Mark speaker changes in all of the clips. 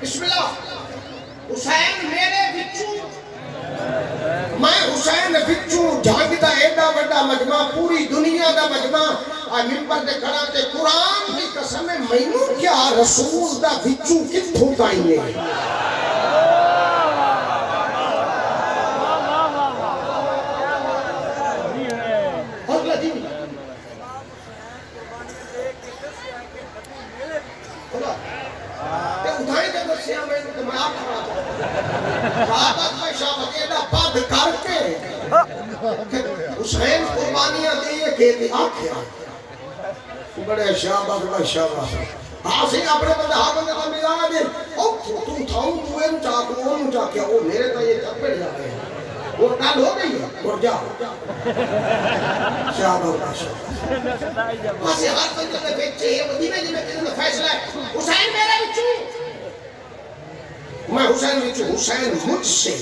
Speaker 1: बिस्मिल्लाह। हुसैन मेरे विचू, मैं हुसैन विचू जंग दा एडा बड़ा मजमा, पूरी दुनिया दा मजमा आ मिंबर ते खड़ा ते कुरान दी कसम है मैनू क्या रसूल दा विचू कित्थों ताई है। हुसैन कुर्बानियां दिए के आखिया बड़े शाबाश बड़ा शाबाश। हाँ से अपने बंदे हाँ बंदे का मिला दे ओ तू थाऊ तू इन चाकू ओन चाकिया वो मेरे तो ये चप्पड़ जाते हैं वो कल हो गई है और जा शाबाश। हाँ से हर बंदे के बेचे ये मदीने जी में तेरे फैसला है हुसैन मेरा बिच्छू, मैं हुसैन बिच्छू, हुसैन मुझसे,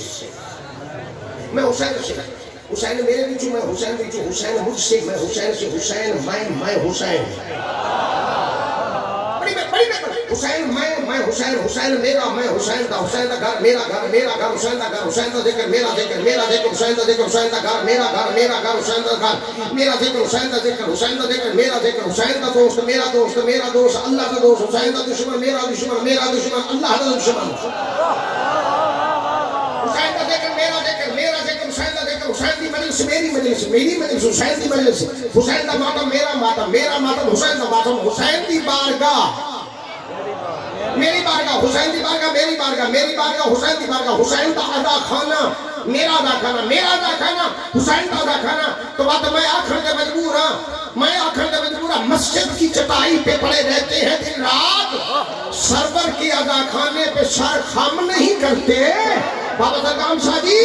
Speaker 1: मैं हुसैन से, हुसैन मेरे बिच्छू, मैं हुसैन बिच्छू, हुसैन मुझसे, मैं हुसैन से, हुसैन मैं हुसैन, हुसैन मैं हुसैन, हुसैन मेरा, मैं हुसैन का, हुसैन का घर मेरा घर, मेरा घर हुसैन का घर, हुसैन का जिक्र मेरा जिक्र, मेरा जिक्र हुसैन का जिक्र, हुसैन का घर मेरा घर, मेरा घर हुसैन का घर, मेरा जिक्र हुसैन का जिक्र, हुसैन का जिक्र मेरा जिक्र, हुसैन का दोस्त मेरा दोस्त, मेरा दोस्त अल्लाह का दोस्त, हुसैन का दुश्मन मेरा दुश्मन, मेरा दुश्मन अल्लाह का दुश्मन, हुसैन का जिक्र मेरा जिक्र, मेरा जिक्र हुसैन का जिक्र, हुसैन की मजलिस मेरी मजलिस, मेरी मजलिस हुसैन की मजलिस, हुसैन का मातम मेरा मातम, मेरा मातम हुसैन का मातम, हुसैन की बारगाह मेरी बारगाह, हुसैन की बारगाह मेरी बारगाह, मेरी बारगाह हुसैन की बारगाह, हुसैन का अदा खाना मेरा अदा खाना, मेरा अदा खाना हुसैन का अदा खाना। तो बात मैं आखिर के मजबूर हाँ, मैं आखिर के मजबूर हाँ। मस्जिद की चटाई पे पड़े रहते हैं दिन रात, सरवर के अदा खाने पे सर खम नहीं करते। बाबा सदाम शाह जी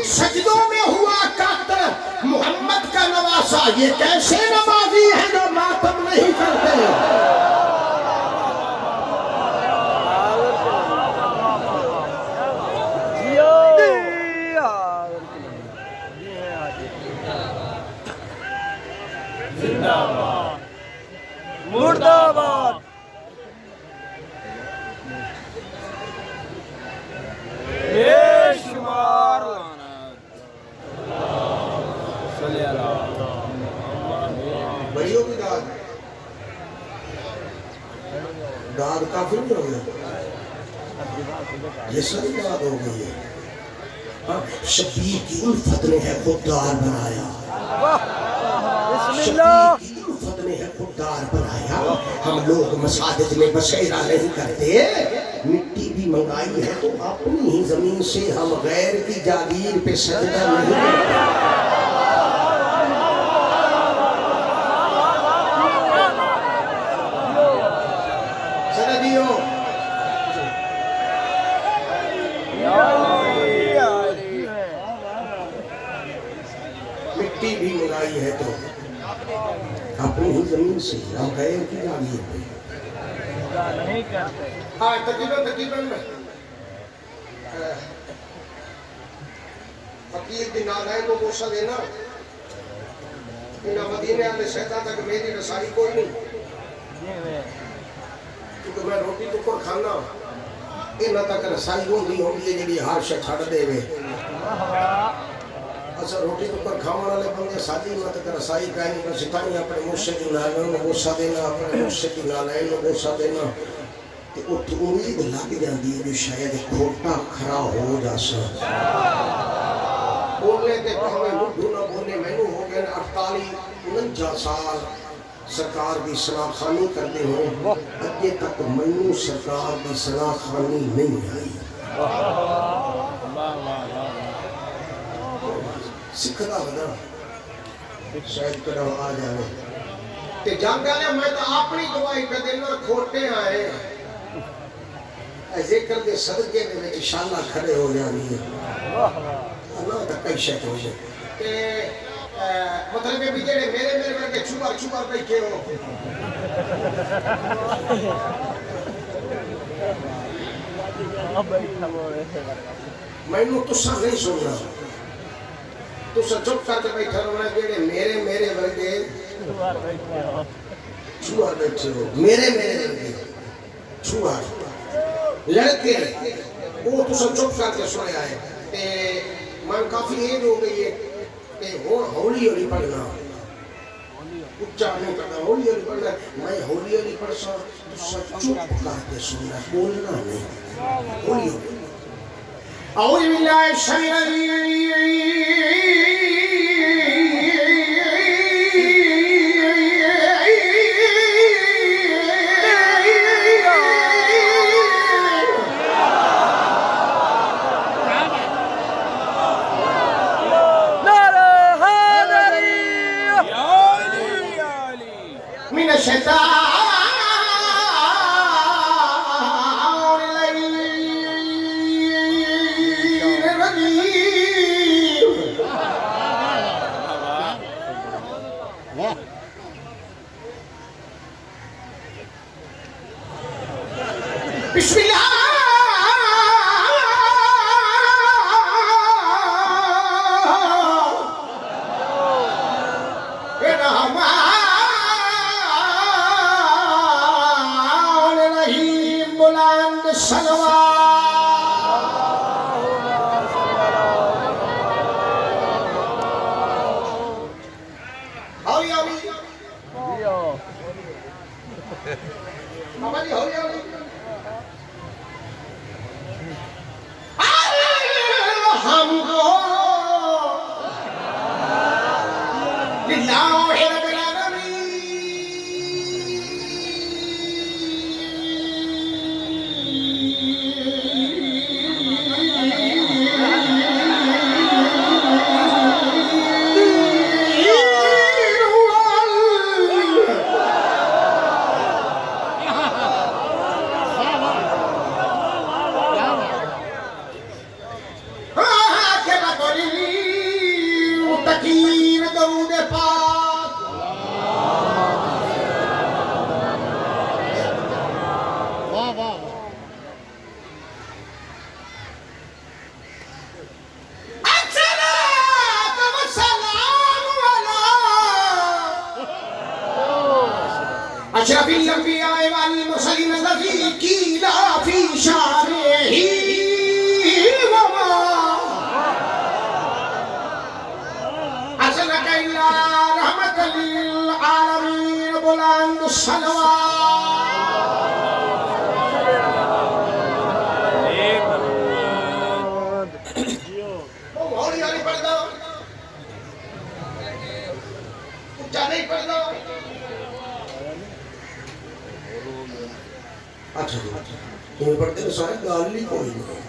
Speaker 1: सजदों में हुआ कातर मोहम्मद का नवासा, ये कैसे नमाजी है जो मातम नहीं करते।
Speaker 2: मुर्दाबाद बेशुमार
Speaker 1: बड़ी होगी दाद, दाद काफी नहीं हो गया, ये सारी दाद हो गई है। शबीर की उल्फत ने है खुददार बनाया, उल्फत ने है खुददार बनाया। हम लोग मसाजिद में बसेरा नहीं करते, मिट्टी भी मंगाई है तो अपनी ही जमीन से, हम गैर की जागीर पे सजदा नहीं करते। मिट्टी भी मंगाई है तो अपनी ही जमीन से, हम गए की जागीर पे नहीं करते। हाँ तकरीबन फकीर की नालायन को गोशा देना इन्हें मदीने आते शैतान तक मेरी रसाई कोई नहीं, क्योंकि मैं रोटी टुकर खाना इन्हें तक रसाई होंगी होगी जी हर शे छड़ देवे। अच्छा रोटी टुकर खाने वाले बंदे सादी मत कर रसाई कायम कर सिखाई, अपने मुर्शिद की नालायन को गोशा देना, अपने मुर्शिद की नालायन को गोशा देना, तो उम्मीद लग जाती है जो शायद खोटा खरा हो जासा। बोलने के भावे मुद्धू ना बोले, मैनू हो गए 48-49 साल सरकार की सलाखानी करते हो, अगे तक मैनू सरकार की सलाखानी नहीं आई। सिखदा बना शायद कदम आ जाए ते जंग आया, मैं तो अपनी गवाही कर देना खोटे आए जिक्र के सदके में इंशाअल्लाह खड़े हो जानी है। अल्लाह तक कई शक हो जाए ते मतलब भी जेड़े मेरे मेरे करके छुपा बैठे हो मैनू तुसा नहीं सुनना, तुसा चुप करके बैठा रहना, जेड़े मेरे मेरे वर्गे छुआ बैठे हो, मेरे मेरे वर्गे छुआ लड़के वो तो सब चुप करके सुने आए ते मन काफी एज हो गई है ते हौली हौली पढ़ना उच्चा नहीं करना हौली हौली पढ़ना मैं हौली हौली पढ़ सा तो सब चुप करके सुनना बोलना नहीं हौली हौली औज़ बिल्लाहि अशरफिल अंबिया वल मुरसलीन लज़ी कीला फी शारिही वमा अरसलक इल्ला रहमतल लिल आलमीन बुलंद सलवात वो हौली पढ़ दो ऊंचा नहीं पढ़ दो अच्छा तुम्हें पढ़ते हैं सारे गाली कोई नहीं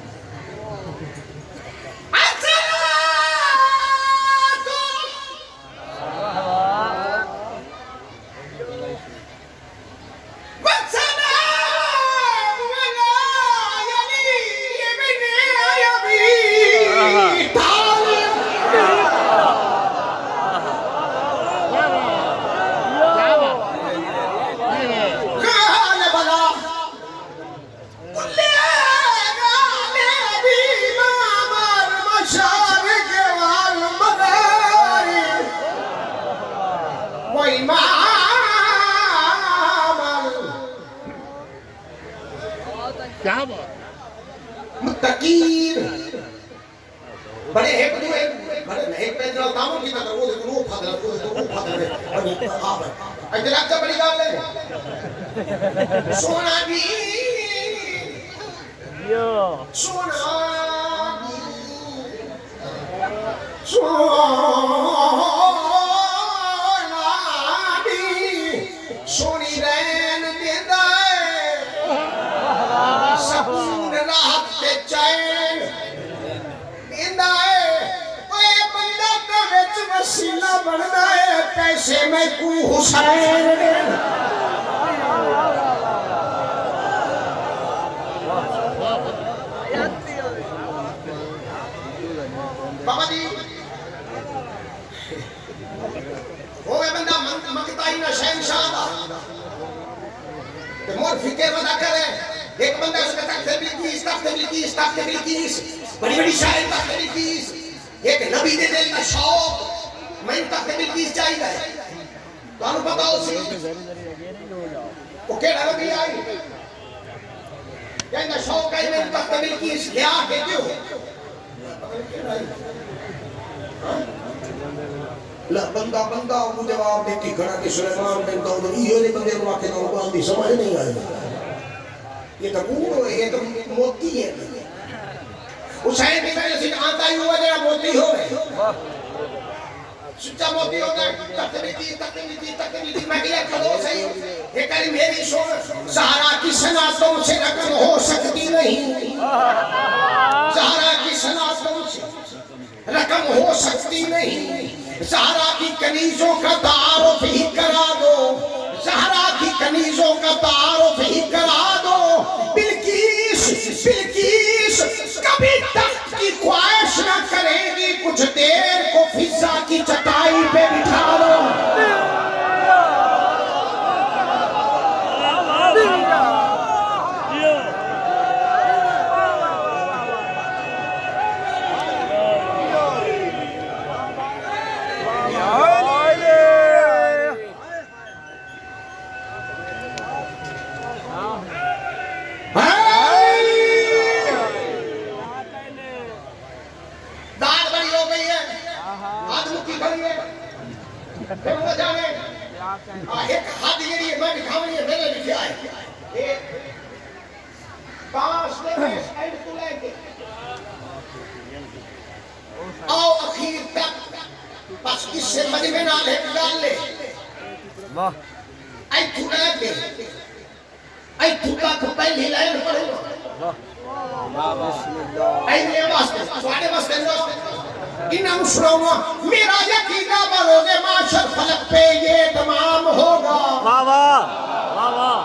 Speaker 1: क्या मुत्तकीन बड़े एक दो एक बड़े नहीं पैदल दामों की तरह वो देखो वो फादर और ये आप इधर आके बड़ी गाल है सोना भी यो सोना सोनी रैन देंदा सकून राहत ते चैन देंदा है ओए बंदा ते विच वसीला बनदा है पैसे में कू हुसैन बाबा जी ओए बंदा मकताई ना शहंशाह दा ते मोर फिक्र बदा करे एक बंदा उसका तख्त बड़ी बड़ी शायर तख्त एक नबी दे दिल का शौक मैं तख्त चाहिए तानु बताओ सी वो केड़ा नबी आई कहना शौक है मेरे तख्त मिल्की इस लिया के क्यों ला बंदा बंदा को जवाब देती खड़ा कि सुलेमान बिन दाऊद ये ने बंदे को आके तो बात समझ नहीं आई ये तो कूड़ है ये तो मोती है हुसैन की वजह से आता ही हुआ जरा मोती हो सच्चा मोती होता है तकलीफ मैं क्या खड़ो सही ये करी मेरी सुन सहारा की सना तुमसे रकम हो सकती नहीं सहारा की सना तुमसे रकम हो सकती नहीं सहारा की कनीजों का तारुफ ही करा दो सहारा की कनीजों का तारुफ ही करा दो बिल्किस बिल्किस कभी तख्त की ख्वाहिश न करेगी कुछ देर को फिजा की चटाई पे बिठा दो एक हाथ ये लिए मैं दिखाऊंगी मैंने लिखा है एक 5 एंड टू लेके आओ आखिर तक बस इससे मजे में ना ले डाल ले वाह आई थुड़ा के आई थुड़ा को पहले लाइन पढ़ो वाह बिस्मिल्लाह आई ये वास्ते स्वाडे वास्ते इन्हें मुशरों मेरा यकीना बरोगे माशर फलक पे ये तमाम होगा वाह वाह वाह वाह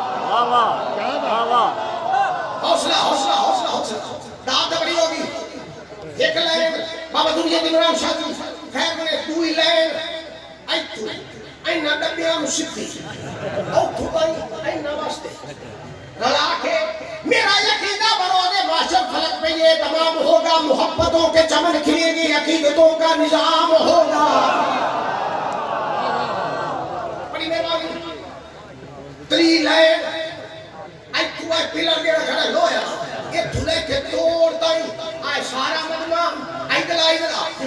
Speaker 1: वाह वाह वाह हौसला हौसला हौसला हौसला दाद बड़ी होगी एक लाइन बाबा दुनिया की इमरान शाह जी खैर मैंने 2 लाइन आई तू आई ना डबिया मुसिद्दी औ तू आई ना वास्ते रला के मेरा यकीना बरोगे माशर फलक पे ये तमाम होगा मोहब्बतों के चमन खिलेंगे अकीदतों का निजाम होगा बड़ी मेहरबानी 3 लाइन आई तू आई पिलर के रखना लोया ये धुले के तोड़ता ही आए सारा मजमा इधर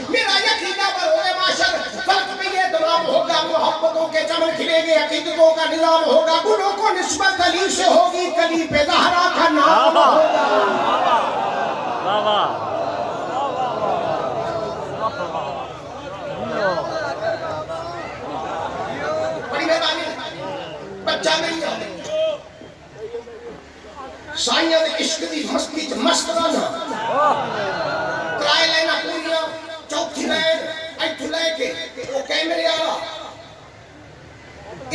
Speaker 1: मेरा यकीना बरोगे माशर फलक पे ये तमाम होगा मोहब्बतों के चमन खिलेंगे अकीदतों का निजाम होगा गुनों को निस्बत अली से होगी कली पे ज़हरा का नाम होगा वाह वाह बड़ी मेहरबानी बच्चा नहीं है साईं इश्क दी मस्ती च मस्त रहना कराए लेना पूरियां चौथी लाइन इत्थों लेके वो कैमरे वाला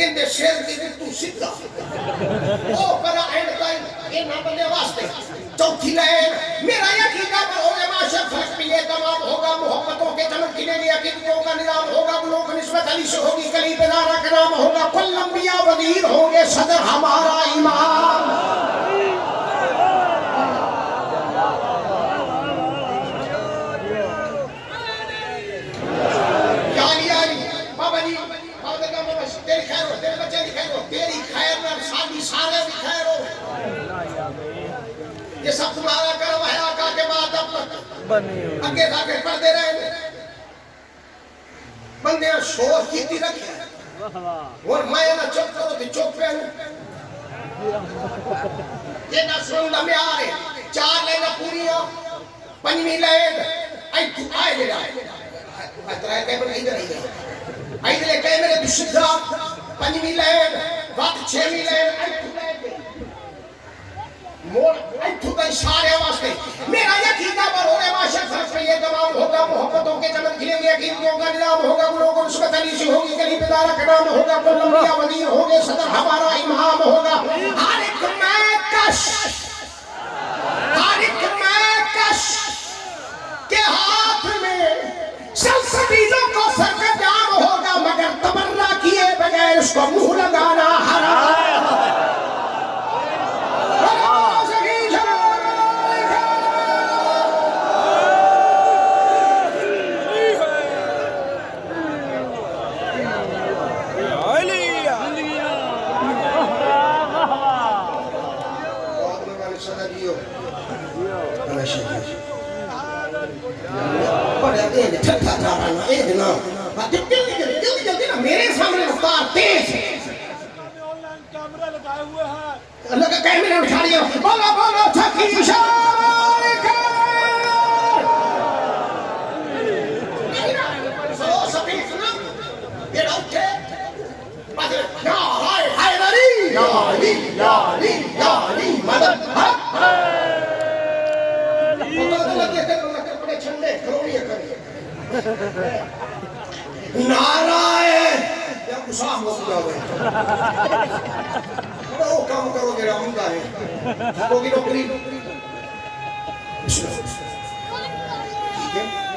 Speaker 1: इनके सिर की तू सीधा ओ पर एंड टाइम ये ना बंदे वास्ते चौथी लाइन मेरा यकीना बरोगे माशर फलक पे ये तमाम होगा मोहब्बतों के चमन खिलेंगे अकीदतों का निजाम होगा गुलों की निस्बत अली से होगी कली पे ज़हरा का नाम होगा कुल अंबिया वज़ीर होंगे सदर हमारा इमाम तेरी खैर में शादी सारे भी खैर हो ये सब तुम्हारा कर्म है आका के बाद अब तक आगे जाके पढ़ते रहे बंदे शोर की रखे और मैं ना चुप करो तो चुप पे ये ना सुनदा में आ रहे 4 लाइन पूरी 5वीं लाइन आई तू आए ले मैं तेरा कैमरा इधर ही आई ले कैमरे तू सीधा 5वीं लाइन बात 6वीं लाइन मोर आई तू का इशारे वास्ते मेरा यकीना बरोगे माशर फलक पे ये तमाम होगा मोहब्बतों के चमन खिलेंगे अकीदतों का निजाम होगा गुलों को निस्बत अली से होगी कली पे ज़हरा का नाम होगा कुल अंबिया वज़ीर होंगे सदर हमारा इमाम होगा हर एक मैं कश के हाथ में सल्सबीलों को सरकंजाम होगा मगर तबर्रा किए बगैर उसको मुंह लगाना हराम बड़े ये ठट्ठा जा रहा ना ये ना जल्दी जल्दी ना मेरे सामने रफ्तार तेज है
Speaker 2: ऑनलाइन कैमरा लगाए हुए हैं
Speaker 1: अल्लाह का कैमरा उठा लिया बोलो बोलो छकी शान का सो सफीक ना ये उठे बस या हाय नरी या मदद नारायण या गुस्सा हो गया वो काम करोगे रामुंगा है होगी नौकरी ठीक है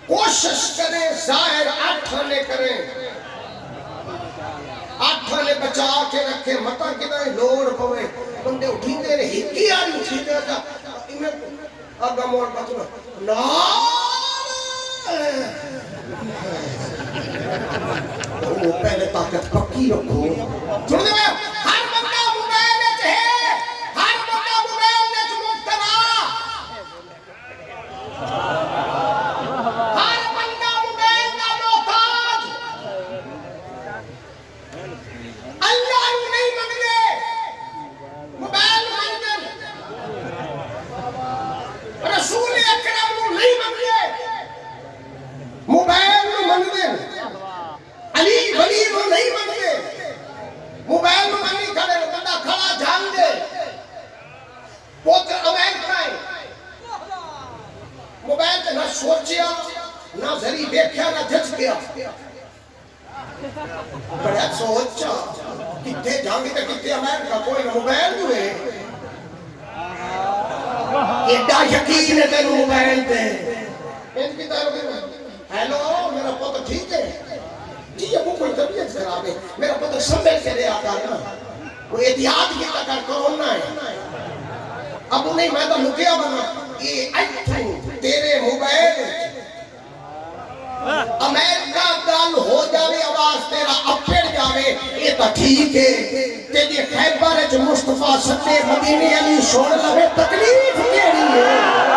Speaker 1: कोशिश करें जाहिर आठाने करें आठाने बचा के रखे मता कितना लोड़ पवे बंदे उठी दे रहे हिकी आ रही उठी दे जा इनमें आगा मोड़ बचना ना वो पहले ताकत पक्की रखो सुन दे मैं हर बंदा मोबाइल में है हर बंदा मोबाइल में मुब्तला सोचिया ना जरी देखा ना जज गया बड़ा सोचा कितने जाएंगे तो कितने अमेरिका कोई मोबाइल हुए एडा यकीन है तेरे मोबाइल पे इनकी तरफ हेलो मेरा पुत्र ठीक है जी अब कोई तबीयत खराब है मेरा पुत्र संभल के ले आता है ना वो एहतियात की कर कोरोना है अब नहीं मैं तो लुकिया बना ये तेरे मोबाइल अमेरिका गल हो जावे आवाज तेरा अपड़ जावे ये तो ठीक है तेरी खैबर च मुस्तफा सच्चे मदीने अली सुन लवे तकलीफ केड़ी है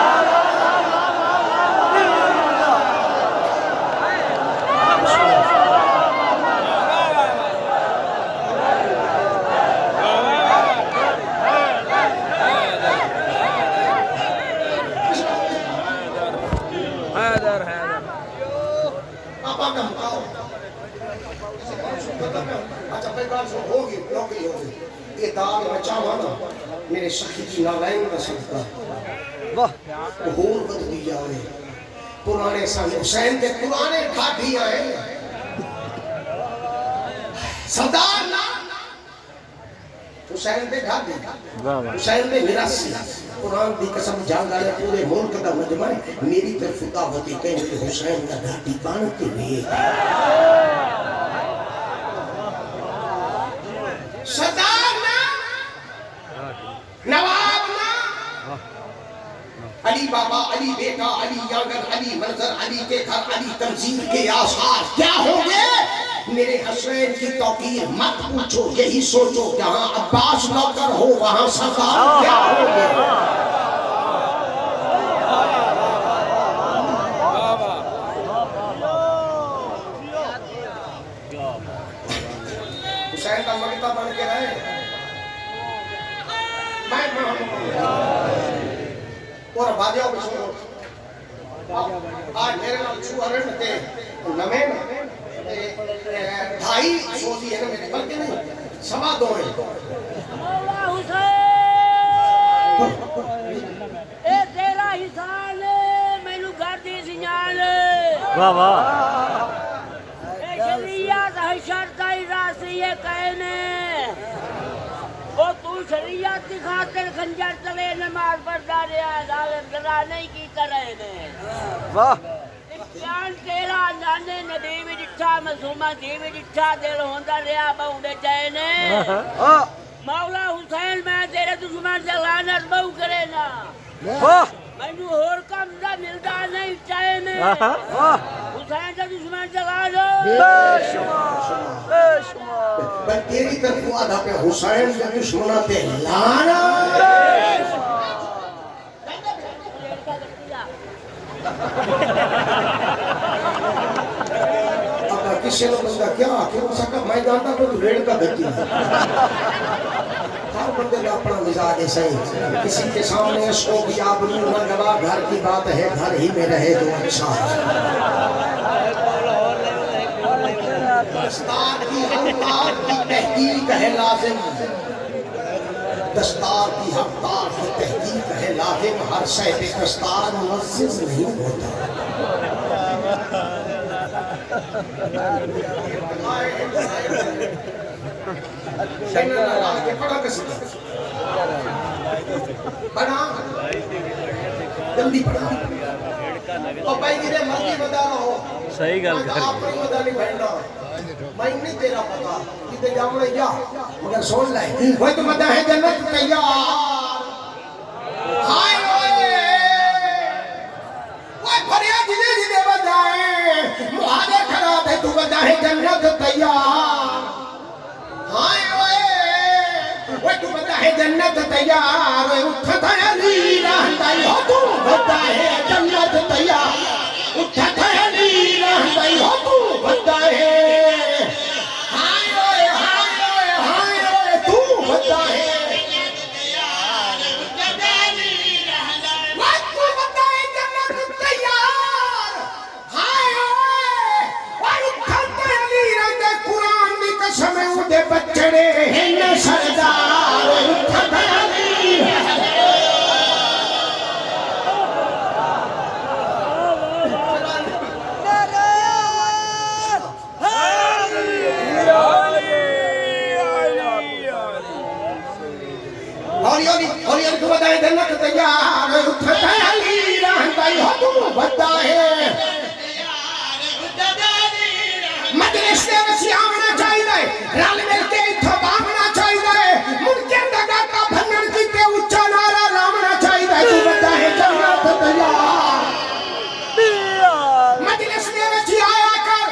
Speaker 1: मेरे सखी की नारायण का सदका वाह होर बदली जावे पुराने सन हुसैन के पुराने ठाठी आए सरदार ना हुसैन पे ठाठी हुसैन पे मिरासी कुरान की कसम जान डाले पूरे मुल्क का मजमा मेरी तरफ खुदा होती कहीं हुसैन का ठाठी बन के वे सरदार ना नवाब ना अली बाबा अली बेटा अली यागर अली मंजर अली के घर अली तंजीर के आसार क्या होंगे मेरे हसनैन की तौकीर मत पूछो यही सोचो जहां अब्बास नौकर हो वहां सरदार क्या होंगे हुसैन का मगता बन के रहे और बाजाओ बिछो आज मेरे नाल छुअरन ते नवे ढाई सोची है ना मेरे बल्कि नहीं सवा दो है
Speaker 3: मौला हुसैन ए तेरा हिसान मैनू घर दी सियान
Speaker 4: वाह वाह
Speaker 3: ए शरीयत हशर दा रासी ये कहने ओ तू शरीयत की खातिर खंजर चले नमाज पढ़ता रहा जालिम जरा नहीं की करे ने
Speaker 4: वाह
Speaker 3: जान तेरा नाने नबी भी डिठा मासूमा जी भी डिठा दिल होंदा रहा बहु दे जाए ने मौला हुसैन मैं तेरे दुश्मन से लानत बहु करे ना
Speaker 4: वाह
Speaker 3: मैनू होर कम दा मिलदा नहीं चाहे ने
Speaker 4: वाह
Speaker 3: हुसैन से दुश्मन से लानो
Speaker 4: बेशुमार
Speaker 1: पर तेरी तरफ आधा पे हुसैन के दुश्मना ते लाना अब किसी ने बंदा क्या आखिर उसका मैं जानता तो रेड का गति हर बंदे का अपना मिजाज है सही किसी के सामने इसको भी आप न लगा घर की बात है घर ही में रहे तो अच्छा है दस्तार की हकदार की तहकीक है लाजिम दस्तार की हकदार की तहकीक है लाजिम हर शय पे दस्तार मुअज्जिज नहीं होता पढ़ा कैसे पढ़ा जल्दी पढ़ा तो भाई मेरे मर्जी बता रहा
Speaker 4: सही गल कर
Speaker 1: आप नहीं बता नहीं बैठना मैं नहीं तेरा पता किते जाऊंगा या मगर सुन ले वही तो मजा है जन्नत तैयार हाय ओए ओए फरियाद जिले जिले बजाए मुहादे खड़ा है तू बजा है जन्नत तैयार हाय ओए ओए तू बजा है जन्नत तैयार उठता है लीला हटाई हो तू बजा है जन्नत तैयार उठता है लीला हटाई हो तू बजा है हाय ओए तू बजा है बच्चड़े हिन सरदार हौली को बताए जन्नत तैयार उठता अली रहता हो तू बता है मजलिस में वसी आना चाहिए रल मिल के इथों बागना चाहिए मुनकर दगा का भंगन कीते उच्चा नारा लावना चाहिए तू बता है जन्नत तैयार मजलिस में वसी आया कर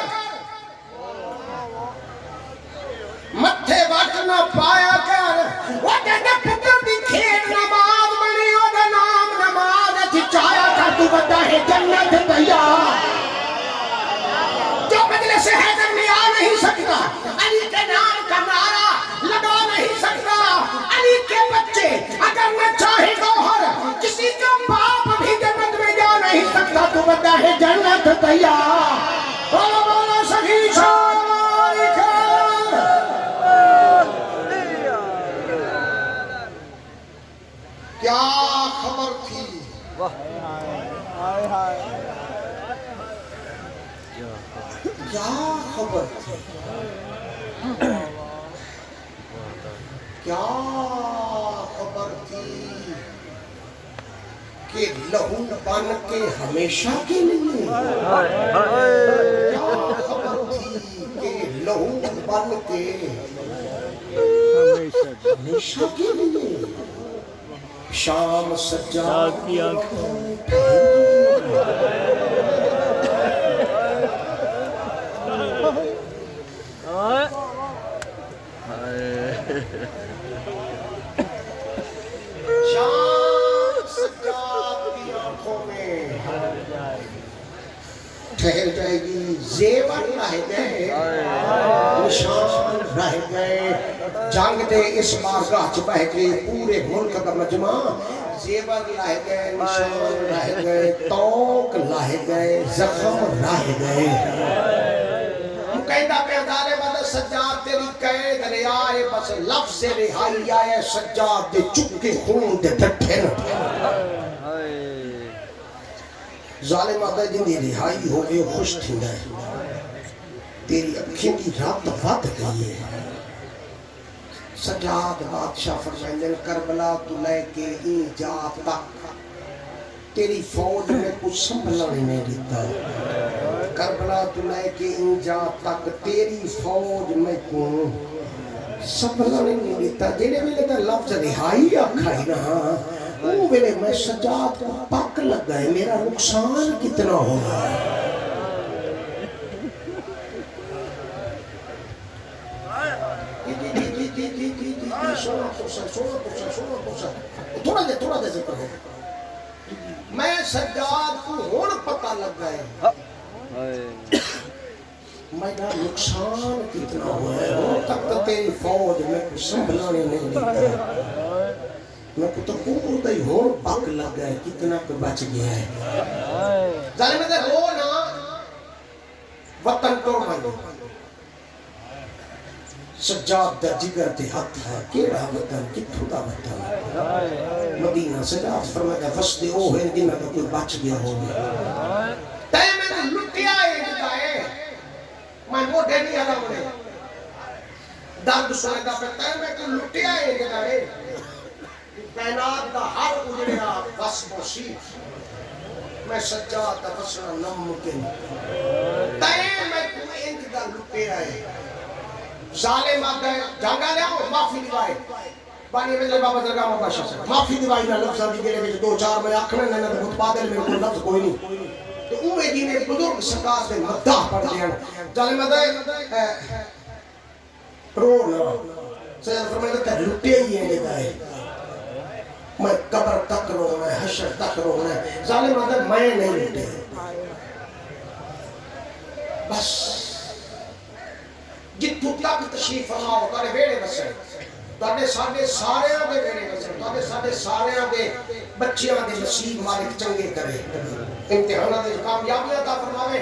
Speaker 1: मत्थे वट ना पाया कर वो कहते पुत्र दी खेल नमाज बनी ओदा नाम नमाज चिचाया कर तू बता है जन्नत तैयार से हैदर में आ नहीं सकता अली के नाम का नारा लगा नहीं सकता अली के बच्चे अगर न चाहे गौहर किसी का बाप भी जन्नत में जा नहीं सकता तो बता है जन्नत तैयार बोलो बोलो सखी क्या खबर थी क्या खबर थी क्या खबर थी कि लहू बन के हमेशा के लिए क्या खबर थी कि लहू बन के हमेशा के लिए शाम सज्जा की आंखों ठहर जाएगी जेवर रह गए निशान रह गए जंग दे इस बारगाह च बह गए पूरे मुल्क का मजमा जेवर रह गए निशान रह गए तौक रह गए जख्म रह गए कहता पे अदाले वाला सज्जाद तेरी कैद रियाए बस लफ्ज़ रिहाई आए सज्जाद दे चुके खून दे ठठे जालिम आदा जिंदी रिहाई हो गई खुश थी तेरी अखियों की रात वध गई है सज्जाद बादशाह फरमाते करबला तू लेके ईजा तक तेरी फौज में कुछ संभलने नहीं देता करबला तू लेके ईजा तक तेरी फौज में को सबला नहीं देता जेने वेले दा लफ्ज रिहाई आखाई ना वो वेले मैं सजाद को पक लग गए मेरा नुकसान कितना होगा। थोड़ा दे जिक्र हो मैं सजाद को हुण पता लग गए मेरा नुकसान कितना हुआ है। वो तक तो तेरी फौज में कुछ संभलाने नहीं देता मैं को तो पूरा ही हो पक लग गया कितना को बच गया है। जाने में रो ना वतन तोड़ मांगो सज्जाद दा जिगर ते हाथ है केड़ा वतन किथों दा वतन मदीना सज्जाद फरमाया फसदे ओ है जिन्ना का कोई बच गया होगा तै मैंने लुटिया है बताए मैं मोटे नहीं आला मुझे दर्द सुनदा पे तै मैं को लुटिया है बताए कायनात दा हर उजड़िया बस बसीर मैं सज्जाद दा वसना नामुमकिन तै मैं को इंज दा लुटिया है जालिम आते जंगा ले आओ माफी दिवाए बानी में बाबा दरगाह में बादशाह से माफी दिवाई ना लफ्ज़ दी गेले में दो चार में आखने ना तो मुतबादिल में कोई लफ्ज़ कोई नहीं तो उमे दी ने बुजुर्ग सरकार से मद्दाह पढ़ दिया जालिम आते रो ना से फरमाया कि लुटे ही है दाए मैं कब्र तक रो मैं हश्र तक रो मैं जालिम आते मैं नहीं लुटे बस जितों तक तशरीफ फरमाओ तारे वेड़े बसे तारे साडे सारेयां दे वेड़े बसे तारे साडे सारेयां दे बच्चियां दे नसीब मालिक चंगे करे इम्तिहानां दे कामयाबियां दा फरमावे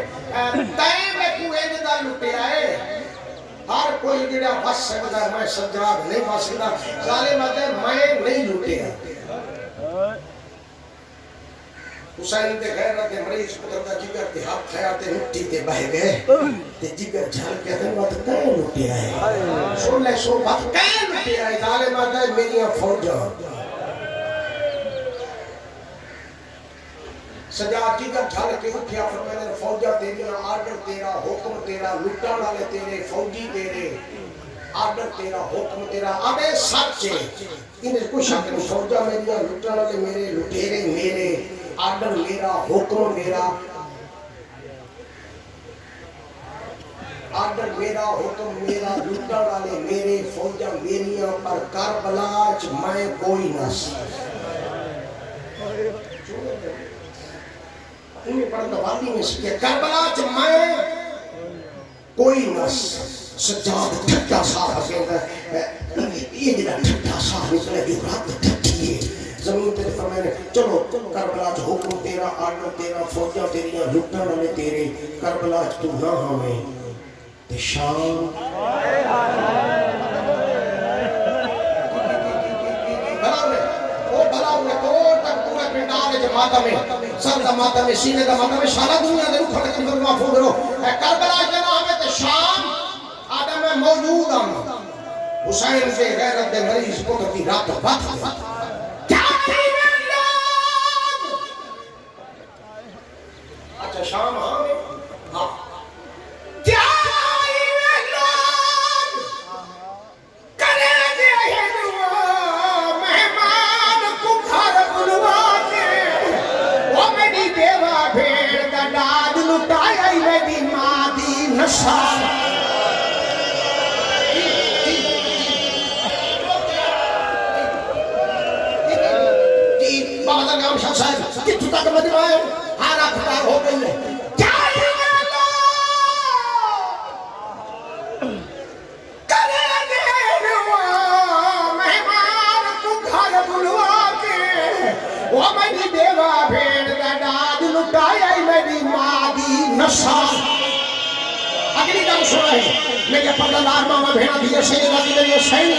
Speaker 1: तै मैं तू इंज दा लुटिया है हर कोई जेड़ा बस सकदा मैं सज्जाद नहीं बस सकदा जालिम आते मैं नहीं लुटिया हुसैन दे गैरत दे मरीज पुत्र दा जिगर ते हाथ खया ते मिट्टी ते बह गए ते जिगर झल के ते मत कह लुटिया है सुन ले सो बात कह लुटिया है जालिम आदा मेरी फौजा सजाद जिगर झल के उठया फरमाया फौजा तेरी आर्डर तेरा हुक्म तेरा लुटण वाले तेरे फौजी तेरे आर्डर तेरा हुक्म तेरा अबे सच इन्हें कुछ शक नहीं फौजा मेरी लुटण वाले मेरे लुटेरे मेरे आर्डर मेरा हुक्म मेरा आर्डर मेरा हुक्म मेरा लुटण वाले मेरे फौजा मेरियां पर करबला च मैं कोई ना इन्हें पर दवाली में से करबला च मैं कोई ना सज्जाद ठट्टा साफ कहता ये जरा ठट्टा साफ निकले जो रात ठट्टी है जमीन पे फरमाया चलो करबला च हुक्म तेरा आर्डर तेरा फौजा तेरियां लुटण वाले तेरे करबला च तू ना होवे ते शाम भला को तक पूरा पिंडाल च माता में सर दा माता में सीने दा माता में सारा दुनिया दे रुख तक फरमा फूंदरो करबला च ना होवे ते शाम आदम में मौजूद हूं हुसैन से गैरत दे मरीज पुत्र की रात बात अच्छा शाम हां क्या करे दे मेहमान को घर बुलवा के वो मेरी देवा भेड़ का दाद लुटाया मेरी मां दी नशा बाबा नाम साहब कितने तक मजवाए हारा खटार हो गई है क्या करेंगे मेहमान को घर बुलवा के वो मेरी देवा भेड़ का दाद लुटाया मेरी मां दी नशा अगली गल सुना है मेरे पगलार मामा भेड़ा दिए सही लगी मेरी सही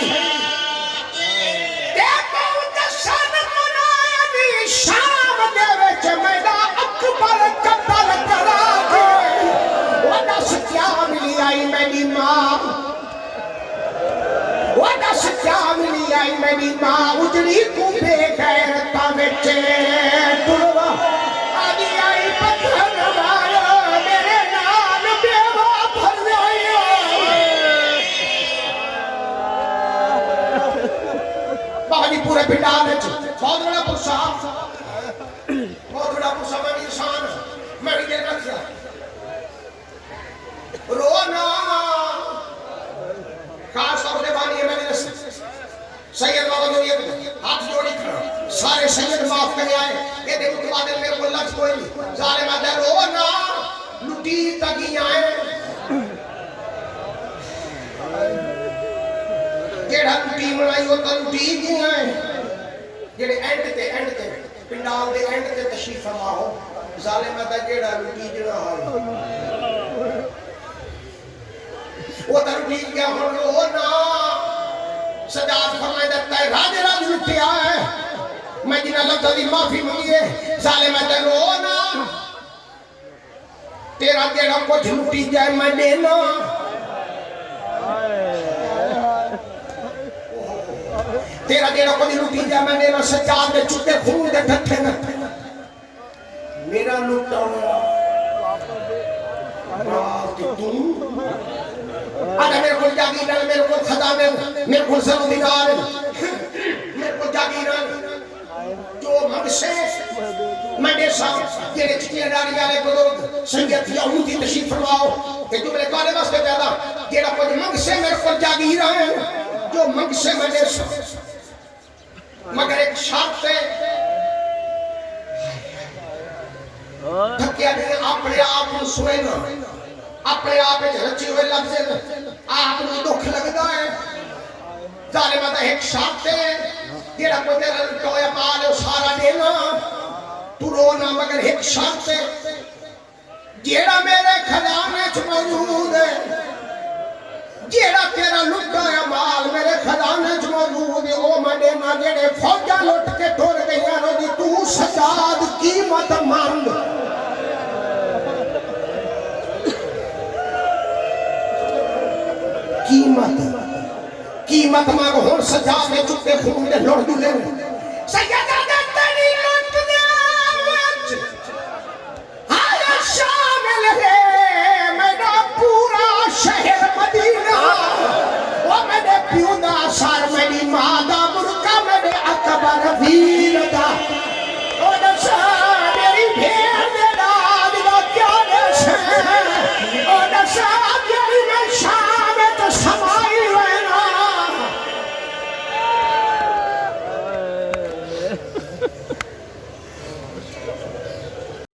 Speaker 1: शाम दे विच मैदा अकबर कतल करा के वो दस क्या मिली आई मेरी मां वो दस क्या मिली आई मेरी मां उजड़ी कूबे गैरता विच टुरवा आदि आई पत्थर मारो मेरे नाल बेवा भर आई बाबा जी पूरे पिंडाल में बहुत बड़ा पुरसा, बहुत बड़ा पुरसा। मैं भी इंसान, मैं भी देख रखा रोना खास तौर पे बानी है। मैंने सैयद बाबा जो ये हाथ जोड़ी खड़ा, सारे सैयद माफ करने आए। ये देखो के बाद मेरे को लफ्ज कोई नहीं, जालिम आदे रोना लुटी तकी आए। जेड़ा लुटी बनाई वो तो लुटी गई है। जेड़े एंड ते पिंडाल दे एंड ते तशरीफ फरमा हो, जालिम आदे जेड़ा लुटी जड़ा है वो तो लुटी गया। हो रोना सजाद फरमाए देता है राज राज लुटिया है। मैं जिना लफ्ज़ दी माफी मंगी है, जालिम आदे रोना तेरा जेड़ा कुछ लुटी जाए मैं देना। तेरा जेड़ा कुछ लुटी जाए मैं देना। सजाद दे चुके खून दे ठट्ठे न मेरा लुटा तू आजा मेरे को जागीर है, मेरे को खजाने, मेरे को ज़मींदार, मेरे को जागीर जो मंगसे मंडे साहब जेड़े चिट्ठियां डाली वाले बुजुर्ग संगत या उनकी तशरीफ फरमाओ कि जो मेरे काले वास्ते पैदा जेड़ा कुछ मंगसे मेरे को जागीर है जो मंगसे मंडे साहब। मगर एक शर्त है थकिया नहीं अपने आप को सोए ना, अपने आप रचे हुए लफ्ज़ आप को दुख लगता है। जालिम दा एक शर्त है जेड़ा कोई तेरा टोया पाल सारा देना तू रोना। मगर एक शर्त है जेड़ा मेरे खजाने च मौजूद है, जेड़ा तेरा लुटाया माल मेरे खजाने च मौजूद है ओ मंडे ना। जेड़े फौजा लुट के टुर गईयां रोदी तू सजाद कीमत मंग। कीमत मांग हुण सजा में चुके खून दे लुट दुले सैयदा दे तनी लुट दे विच हाय शामिल है मेरा पूरा शहर मदीना। ओ मेरे प्यू दा सर मेरी मां दा बुरका मेरे अकबर वीर